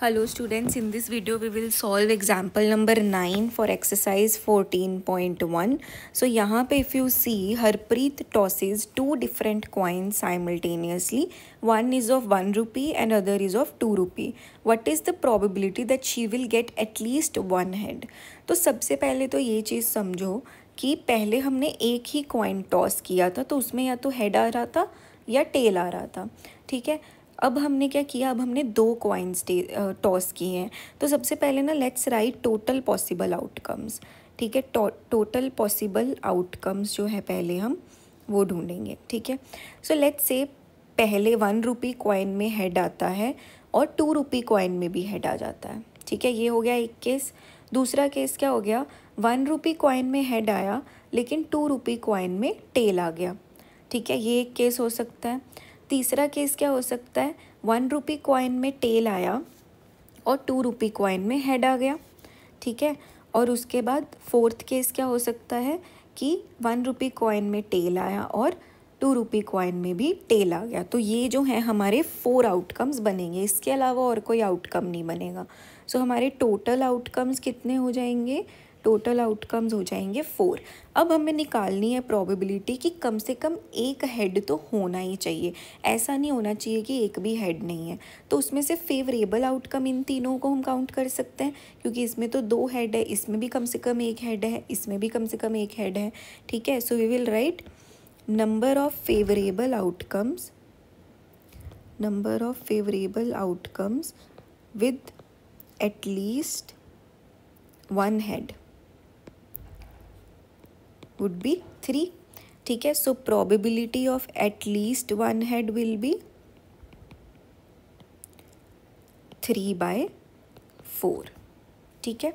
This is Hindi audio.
Hello students, in this video we will solve example number 9 for exercise 14.1. So यहाँ पे if you see Harpreet tosses two different coins simultaneously. One is of 1 rupee and other is of 2 rupee. What is the probability that she will get at least one head? तो सबसे पहले तो ये चीज़ समझो कि पहले हमने एक ही कॉइन टॉस किया था तो उसमें या तो हेड आ रहा था या टेल आ रहा था, ठीक है। अब हमने क्या किया, अब हमने दो कॉइन्स टॉस किए हैं। तो सबसे पहले ना let's write total possible outcomes, ठीक है। टोटल पॉसिबल आउटकम्स जो है पहले हम वो ढूंढेंगे, ठीक है। सो लेट्स से पहले 1 रुपी कॉइन में हेड आता है और 2 रुपी कॉइन में भी हेड आ जाता है, ठीक है। ये हो गया एक केस। दूसरा केस क्या हो गया, 1 रुपी कॉइन में हेड आया लेकिन 2 रुपी कॉइन में टेल आ गया, ठीक है। ये एक केस हो सकता है। तीसरा केस क्या हो सकता है, 1 रुपी कॉइन में टेल आया और 2 रुपी कॉइन में हेड आ गया, ठीक है। और उसके बाद फोर्थ केस क्या हो सकता है कि 1 रुपी कॉइन में टेल आया और 2 रुपी कॉइन में भी टेल आ गया। तो ये जो है हमारे 4 आउटकम्स बनेंगे, इसके अलावा और कोई आउटकम नहीं बनेगा। सो हमारे टोटल आउटकम्स कितने हो जाएंगे, टोटल आउटकम्स हो जाएंगे 4। अब हमें निकालनी है प्रोबेबिलिटी कि कम से कम एक हेड तो होना ही चाहिए, ऐसा नहीं होना चाहिए कि एक भी हेड नहीं है। तो उसमें से फेवरेबल आउटकम इन तीनों को हम काउंट कर सकते हैं, क्योंकि इसमें तो 2 हेड है, इसमें भी कम से कम एक हेड है, इसमें भी कम से कम एक हेड है, ठीक है। So we will write number of favourable outcomes with at least one head would be 3, ठीक है। सो probability of at least one head will be 3/4, ठीक है।